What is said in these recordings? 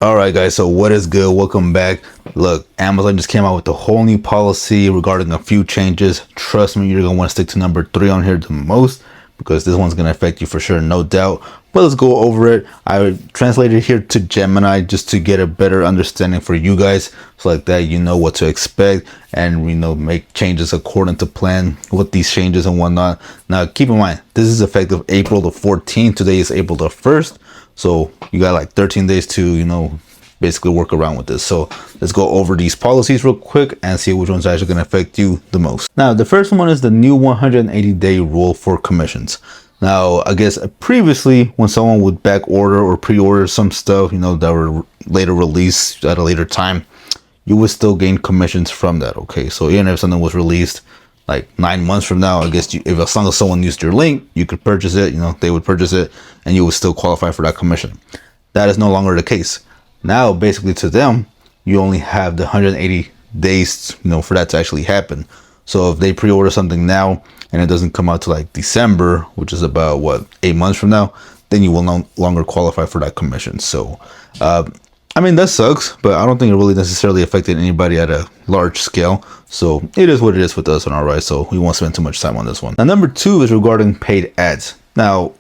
All right, guys. So what is good? Welcome back. Look, Amazon just came out with a whole new policy regarding a few changes. Trust me, you're gonna want to stick to number 3 on here the most because this one's gonna affect you for sure, no doubt. But let's go over it. I translated here to Gemini just to get a better understanding for you guys, so like that you know what to expect and make changes according to plan with these changes and whatnot. Now, keep in mind this is effective April the 14th. Today is April the 1st. So you got like 13 days to, basically work around with this. So let's go over these policies real quick and see which one's actually going to affect you the most. Now, the first one is the new 180-day rule for commissions. Now, I guess previously when someone would back order or pre-order some stuff, that were later released at a later time, you would still gain commissions from that. Okay, so even if something was released like 9 months from now, I guess if as long as someone used your link, you could purchase it, they would purchase it and you would still qualify for that commission. That is no longer the case. Now, basically to them, you only have the 180 days, for that to actually happen. So if they pre-order something now and it doesn't come out to like December, which is about 8 months from now, then you will no longer qualify for that commission. So, I mean, that sucks, but I don't think it really necessarily affected anybody at a large scale. So it is what it is with us on our right. So we won't spend too much time on this one. Now, number 2 is regarding paid ads. Now,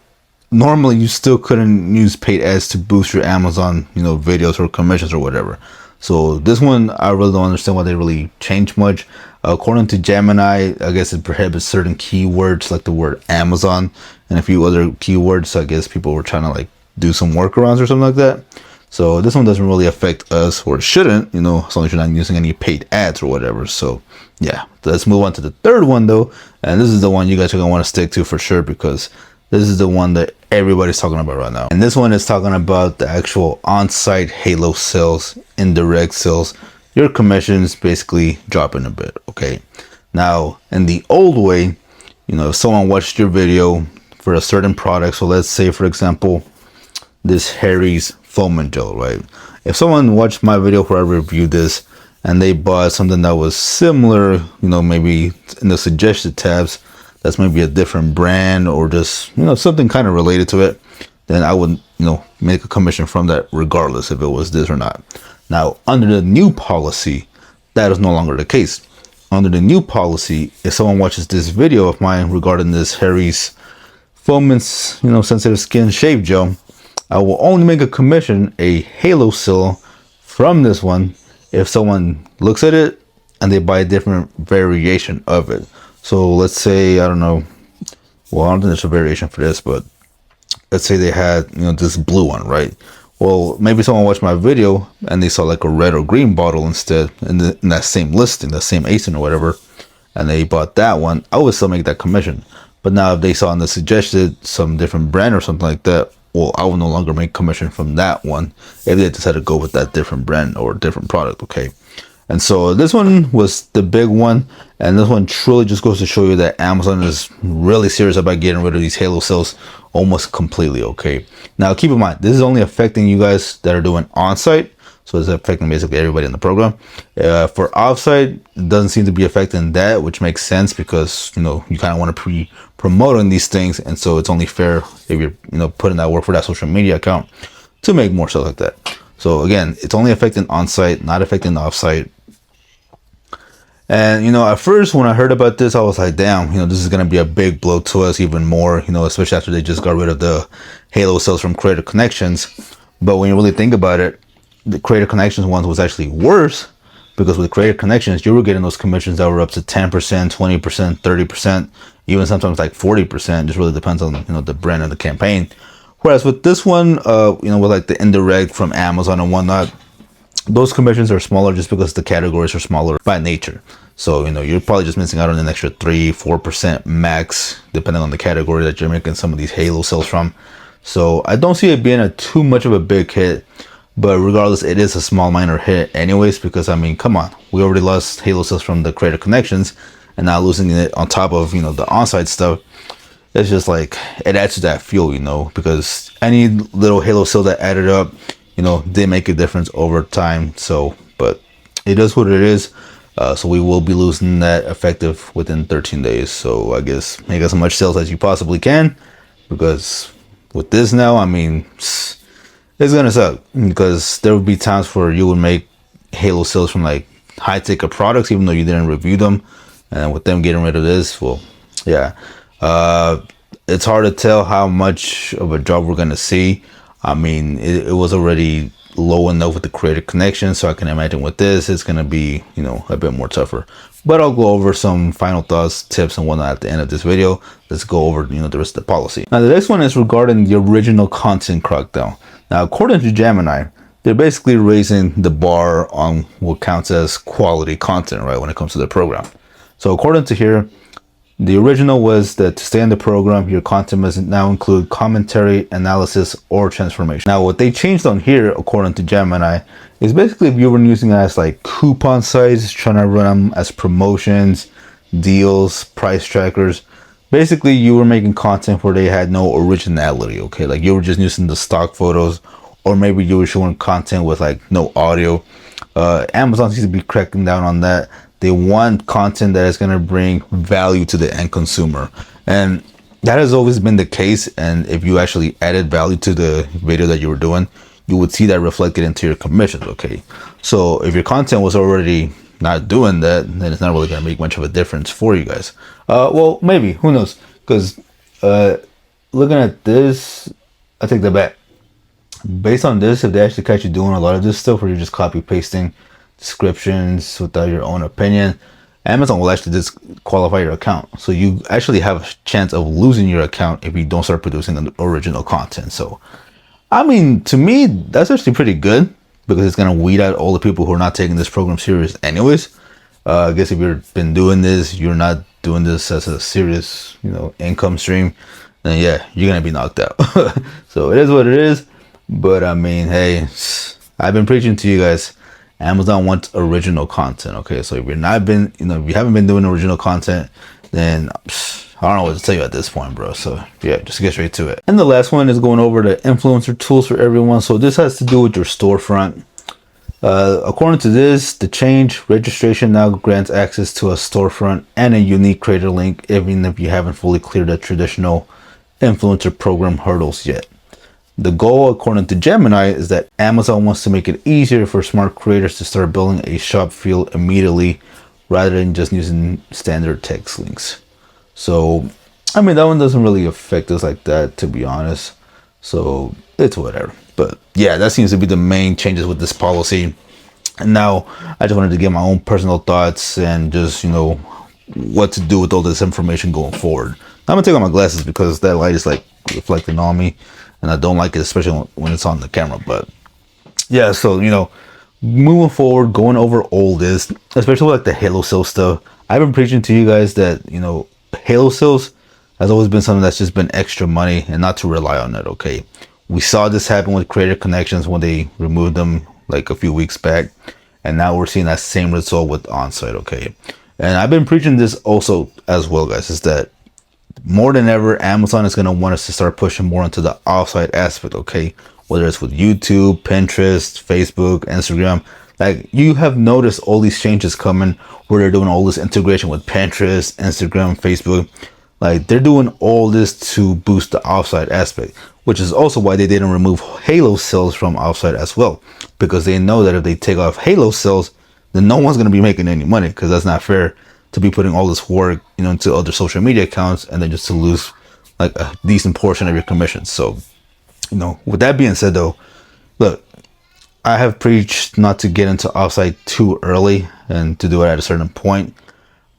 normally you still couldn't use paid ads to boost your Amazon, videos or commissions or whatever. So this one, I really don't understand why they really changed much. According to Gemini, I guess it prohibits certain keywords like the word Amazon and a few other keywords. I guess people were trying to like do some workarounds or something like that. So this one doesn't really affect us, or it shouldn't, as long as you're not using any paid ads or whatever. So yeah, let's move on to the third one though. And this is the one you guys are gonna want to stick to for sure, because this is the one that everybody's talking about right now. And this one is talking about the actual on-site Halo sales, indirect sales. Your commissions basically dropping a bit, okay? Now, in the old way, if someone watched your video for a certain product, so let's say, for example, this Harry's foam and gel, right? If someone watched my video where I reviewed this and they bought something that was similar, maybe in the suggested tabs, that's maybe a different brand or just, something kind of related to it, then I would, make a commission from that regardless if it was this or not. Now, under the new policy, that is no longer the case. Under the new policy, if someone watches this video of mine regarding this Harry's foam and, sensitive skin shave gel, I will only make a commission, a Halo sale from this one, if someone looks at it and they buy a different variation of it. So let's say, I don't know, well, I don't think there's a variation for this, but let's say they had, this blue one, right? Well, maybe someone watched my video and they saw like a red or green bottle instead in that same listing, that same ASIN or whatever, and they bought that one, I would still make that commission. But now if they saw in the suggested some different brand or something like that, well, I will no longer make commission from that one if they decide to go with that different brand or different product, okay? And so this one was the big one, and this one truly just goes to show you that Amazon is really serious about getting rid of these Halo sales almost completely, okay? Now, keep in mind, this is only affecting you guys that are doing on-site, so it's affecting basically everybody in the program. For off-site, it doesn't seem to be affecting that, which makes sense because, you kind of want to pre-promote on these things, and so it's only fair if you're, putting that work for that social media account to make more sales like that. So again, it's only affecting on-site, not affecting off-site. And, at first when I heard about this, I was like, damn, this is going to be a big blow to us even more, especially after they just got rid of the Halo sales from Creator Connections. But when you really think about it, the Creator Connections one was actually worse, because with Creator Connections, you were getting those commissions that were up to 10%, 20%, 30%, even sometimes like 40%. Just really depends on, the brand and the campaign. Whereas with this one, with like the indirect from Amazon and whatnot, those commissions are smaller just because the categories are smaller by nature. So, you're probably just missing out on an extra 3-4% max, depending on the category that you're making some of these Halo sales from. So I don't see it being too much of a big hit, but regardless, it is a small minor hit anyways, because I mean, come on, we already lost Halo sales from the Creator Connections, and now losing it on top of, the on-site stuff. It's just like, it adds to that fuel, because any little Halo sale that added up, they make a difference over time. So, but it is what it is. So we will be losing that effective within 13 days. So I guess make as much sales as you possibly can, because with this now, I mean, it's gonna suck because there would be times where you would make Halo sales from like high ticket products, even though you didn't review them. And with them getting rid of this, well, yeah, it's hard to tell how much of a drop we're gonna see. I mean, it was already low enough with the creator connection, so I can imagine with this, it's gonna be, you know, a bit more tougher. But I'll go over some final thoughts, tips, and whatnot at the end of this video. Let's go over, you know, the rest of the policy. Now, the next one is regarding the original content crackdown. Now, according to Gemini, they're basically raising the bar on what counts as quality content, right, when it comes to the program. So according to here, the original was that to stay in the program, your content must now include commentary, analysis, or transformation. Now, what they changed on here, according to Gemini, is basically if you were using it as like coupon sites, trying to run them as promotions, deals, price trackers. Basically, you were making content where they had no originality, okay? Like you were just using the stock photos, or maybe you were showing content with like no audio. Amazon seems to be cracking down on that. They want content that is going to bring value to the end consumer. And that has always been the case. And if you actually added value to the video that you were doing, you would see that reflected into your commissions, okay? So if your content was already not doing that, then it's not really going to make much of a difference for you guys. Well, maybe, who knows? Because looking at this, I take that back. Based on this, if they actually catch you doing a lot of this stuff where you're just copy pasting descriptions without your own opinion, Amazon will actually disqualify your account. So you actually have a chance of losing your account if you don't start producing the original content. So, I mean, to me, that's actually pretty good because it's going to weed out all the people who are not taking this program serious anyways. I guess if you've been doing this, you're not doing this as a serious, you know, income stream, then yeah, you're going to be knocked out. So it is what it is. But I mean, hey, I've been preaching to you guys. Amazon wants original content, okay? So if you're not been, you know, if you haven't been doing original content, then I don't know what to tell you at this point, bro. So yeah, just get straight to it. And the last one is going over the influencer tools for everyone. So this has to do with your storefront. According to this, the change registration now grants access to a storefront and a unique creator link, even if you haven't fully cleared the traditional influencer program hurdles yet. The goal, according to Gemini, is that Amazon wants to make it easier for smart creators to start building a shop field immediately rather than just using standard text links. So, I mean, that one doesn't really affect us like that, to be honest. So, it's whatever. But yeah, that seems to be the main changes with this policy. And now, I just wanted to get my own personal thoughts and just, you know, what to do with all this information going forward. I'm going to take off my glasses because that light is like reflecting on me. And I don't like it, especially when it's on the camera. But yeah, so, you know, moving forward, going over all this, especially like the Halo sales stuff, I've been preaching to you guys that, you know, Halo sales has always been something that's just been extra money and not to rely on it, okay? We saw this happen with creator connections when they removed them like a few weeks back. And now we're seeing that same result with onsite, okay? And I've been preaching this also as well, guys, is that more than ever, Amazon is going to want us to start pushing more into the offsite aspect, okay? Whether it's with YouTube, Pinterest, Facebook, Instagram. Like, you have noticed all these changes coming where they're doing all this integration with Pinterest, Instagram, Facebook. Like, they're doing all this to boost the offsite aspect, which is also why they didn't remove Halo sales from offsite as well. Because they know that if they take off Halo sales, then no one's going to be making any money, because that's not fair to be putting all this work, you know, into other social media accounts and then just to lose like a decent portion of your commissions. So, you know, with that being said though, look, I have preached not to get into offsite too early and to do it at a certain point,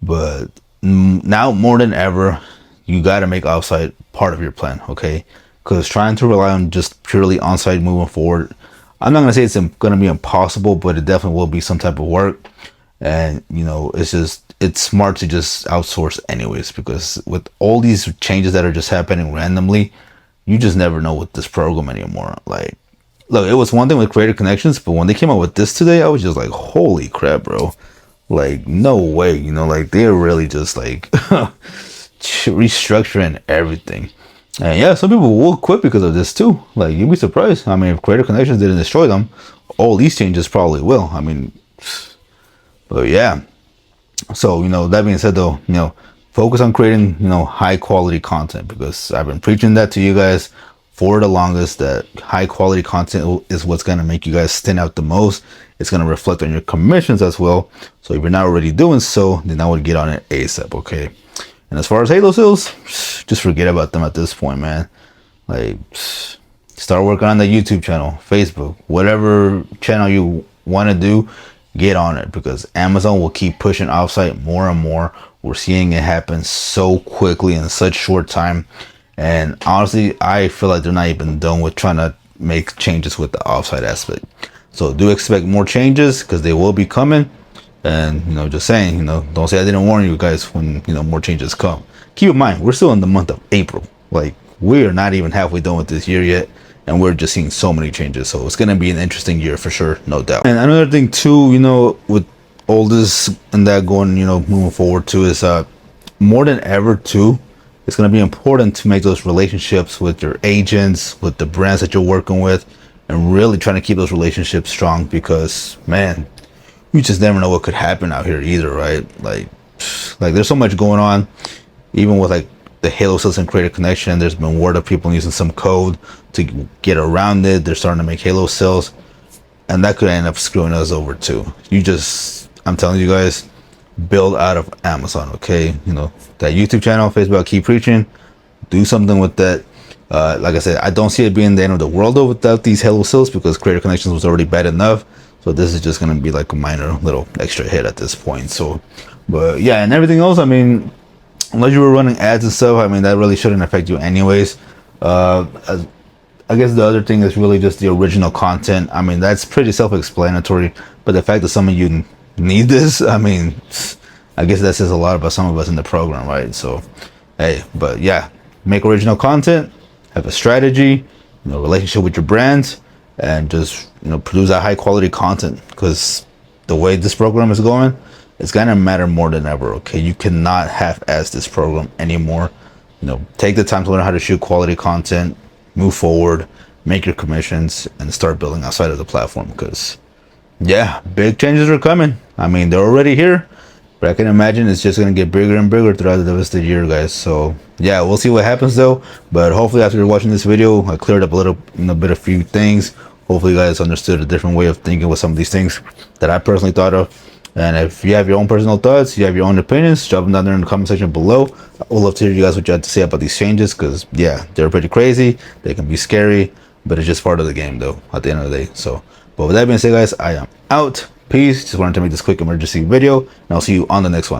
but now more than ever, you got to make offsite part of your plan, okay? Because trying to rely on just purely onsite moving forward, I'm not going to say it's going to be impossible, but it definitely will be some type of work. And, you know, it's smart to just outsource anyways, because with all these changes that are just happening randomly, you just never know with this program anymore. Like, look, it was one thing with creator connections, but when they came out with this today, I was just like, holy crap, bro. Like, no way, you know, like they're really just like restructuring everything. And yeah, some people will quit because of this too. Like, you'd be surprised. I mean, if creator connections didn't destroy them, all these changes probably will. I mean, but yeah. So, you know, that being said though, you know, focus on creating, you know, high quality content, because I've been preaching that to you guys for the longest that high quality content is what's going to make you guys stand out the most. It's going to reflect on your commissions as well. So if you're not already doing so, then I would get on it ASAP, okay? And as far as Halo sales, just forget about them at this point, man. Like, start working on the YouTube channel, Facebook, whatever channel you want to do, get on it, because Amazon will keep pushing offsite more and more. We're seeing it happen so quickly in such short time. And honestly, I feel like they're not even done with trying to make changes with the offsite aspect. So do expect more changes, because they will be coming. And, you know, just saying, you know, don't say I didn't warn you guys when, you know, more changes come. Keep in mind, we're still in the month of April. Like, we are not even halfway done with this year yet. And we're just seeing so many changes. So it's going to be an interesting year for sure, no doubt. And another thing too, you know, with all this and that going, you know, moving forward too, is more than ever too, it's going to be important to make those relationships with your agents, with the brands that you're working with, and really trying to keep those relationships strong, because, man, you just never know what could happen out here either, right? Like there's so much going on, even with like the Halo sales and creator connection. There's been word of people using some code to get around it. They're starting to make Halo sales, and that could end up screwing us over too. I'm telling you guys, build out of Amazon, okay? You know, that YouTube channel, Facebook, keep preaching, do something with that. Like I said, I don't see it being the end of the world though without these Halo sales, because creator connections was already bad enough. So this is just going to be like a minor little extra hit at this point. So, but yeah, and everything else, I mean, unless you were running ads and stuff, I mean, that really shouldn't affect you anyways. I guess the other thing is really just the original content. I mean, that's pretty self-explanatory, but the fact that some of you need this, I mean, I guess that says a lot about some of us in the program, right? So, hey, but yeah, make original content, have a strategy, you know, relationship with your brands, and just, you know, produce that high quality content, because the way this program is going, it's gonna matter more than ever, okay? You cannot half-ass this program anymore. You know, take the time to learn how to shoot quality content, move forward, make your commissions, and start building outside of the platform, because yeah, big changes are coming. I mean, they're already here, but I can imagine it's just going to get bigger and bigger throughout the rest of the year, guys. So yeah, we'll see what happens though. But hopefully after you're watching this video, I cleared up a little, a few things. Hopefully you guys understood a different way of thinking with some of these things that I personally thought of. And if you have your own personal thoughts, you have your own opinions, drop them down there in the comment section below. I would love to hear you guys what you have to say about these changes, because yeah, they're pretty crazy. They can be scary, but it's just part of the game though at the end of the day. So, but with that being said, guys, I am out. Peace. Just wanted to make this quick emergency video, and I'll see you on the next one.